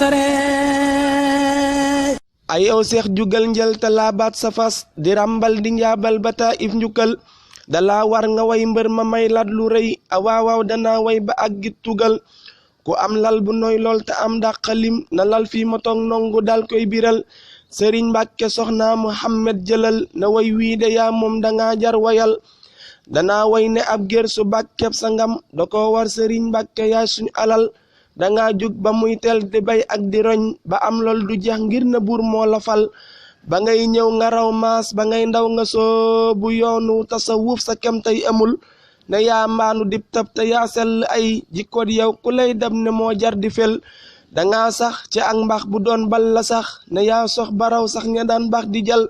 sore ayow seex jugal njël te laabaat sa fas di ràmbal di njaabal ba taa if njukkal dala war nga way mbër ma may lat lu rëy a waawaaw dana way ba ak git tugal ku am lal bu nooy lool te am dàqalim na lal fii ma toog nongu dal koy biral sëriñ Mbàkke soxna Muhammad jëlal na way wii de yaa moom danga jar wayal dana way ne ab gér su bàkkeb sa ngam da ko war sëriñ Mbàkke yaay suñu alal danga jug ba muy tel di bay ak di roñ ba am lool du jeex ngir na buur moo la fal ba ngay ñëw nga raw maas ba ngay ndaw nga soobu yoonu tasawuf sa kem tey amul ne yaa mbaanu dib tab te yaa sell ay jikkoot yow ku lay dab ne moo jar di fel danga sax ci ak mbax bu doon bal la sax ne yaa sox baraw sax ña daan baax di jal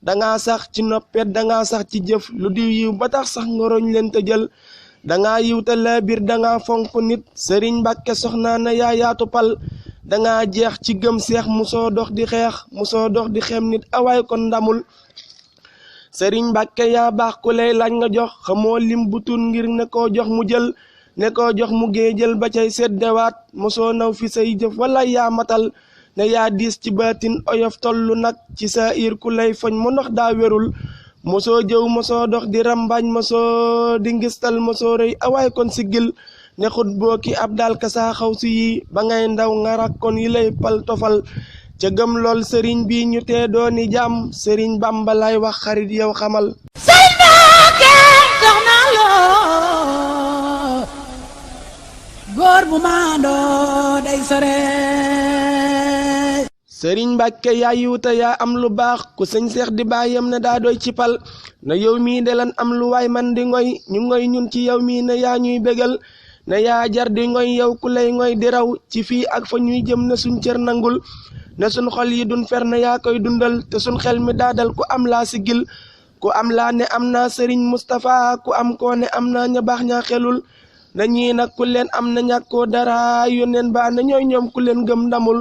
danga sax ci noppet danga sax ci jëf lu di yiw ba tax sax ngoroñ leen te jël danga yiw te la biir danga fonk nit sëriñ Mbàkke soxna na yaa yaatu pal danga jeex ci gëm seex musoo dox di xeex musoo dox di xem nit awaay kon ndamul sëriñ Mbàkke yaa baax ku lay laaj nga jox xamoo lim bu tun ngir ne koo jox mu jël ne koo jox mu géejël ba cay seddewaat musoo naw fi say jëf wala yaa matal ne yaa diis ci baatin oyof tollu nag ci sa ir ku lay foñ mu ndox daa wérul mosoo jëw mosoo dox di rambaañ mosoo di ngistal mosoo rëy awaay kon siggil ne xut boo ki ab daal ka saa xaw si yi ba ngay ndaw nga rakkoon yi lay pal tofal ca gëm lool sëriñ bi ñu tee dooni jàmm sëriñ Bamba lay wax xarit yow xamal sëriñ Mbàkke soxna loo góor bu maandoo day sore sëriñ Mbàkke yaa yiwta yaa am lu baax ku sëñ seex di baayam ne daa doy ci pal na yow mii de lan am lu waay man di ngoy ñu ngoy ñun ci yow mii ne yaa ñuy bégal ne yaa jar di ngoy yow ku lay ngoy di raw ci fii ak fa ñuy jëm ne suñ cër nangul ne suñ xol yi dun fer na yaa koy dundal te suñ xel mi daadal ku am laa sigil ku am laa ne am naa sëriñ Mustapha ku am koo ne am naa ña baax ñaa xelul na ñii nag ku leen am na ñàkkoo dara yónneen baa na ñooy ñoom ku leen gëm ndamul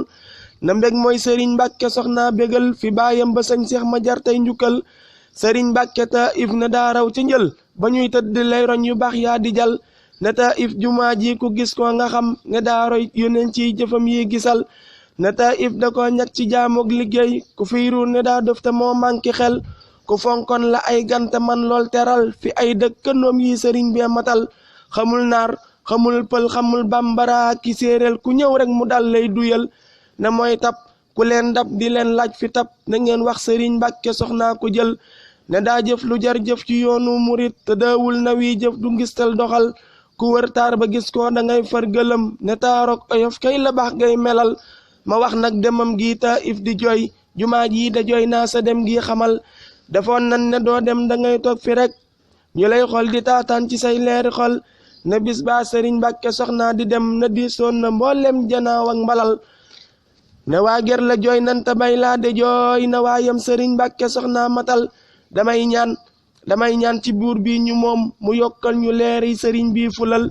na mbég mooy sëriñ Mbàkke soxna bégal fi baayam ba sëñ seex ma jar tey njukkal sëriñ Mbàkke ta if na daa raw ci njël ba ñuy tëdd lay roñ yu baax yaa di jal ne ta if jumaa ji ku gis ko nga xam ne daa roy yónneen ciy jëfam yi gisal ne ta if da ko ñag ci jaamoog liggéey ku fiy ruur ne daa def te moo manki xel ku fonkon la ay gante man lool teral fi ay dëkkandoom yi sëriñ bee matal xamul naar xamul pël xamul bambara ki séeréel ku ñëw rek mu dal lay duyal ne mooy tab ku leen dab di leen laaj fi tab na ngeen wax sëriñ Mbàkke soxnaa ko jël ne daa jëf lu jar jëf ci yoonu murit te daawul na wi jëf du ngistal doxal ku wër taar ba gis ko da ngay far gëlëm ne taarook oyof kay la baax ngay melal ma wax nag demam gi ta if di jooy jumaa ji da jooy naa sa dem gi xamal defoon nan ne doo dem da ngay toog fi rek ñu lay xol di taataan ci say leeri xol ne bis baa sëriñ Mbàkke soxnaa di dem na diisoon na mboolem janaaw ak mbalal ne waa ger la jooy nan te bay laa de jooy na waayam sëriñ Mbàkke soxnaa matal damay ñaan ci buur bi ñu moom mu yokkal ñu leeri sëriñ bi fulal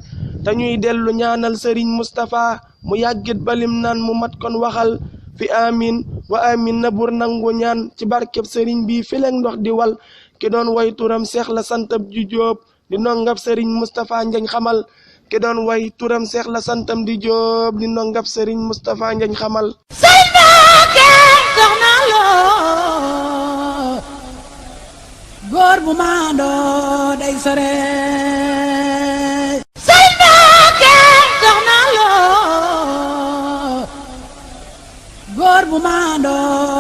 te ñuy dellu ñaanal sëriñ Mustapha mu yàggit balim naan mu mat kon waxal fi amin wa amin na bur nangu ñaan ci barkeb sëriñ bi fileeg ndox di wal ki doon way turam seex la santab ju jóob di nongab sëriñ Mustapha njañ xamal ki doon way turam seex la santam di jóob di nongab sëriñ Mustapha njañ xamal sëriñ Mbàkke soxna loo góor bu maandoo day sore sëriñ Mbàkke soxna loo góor bu maandoo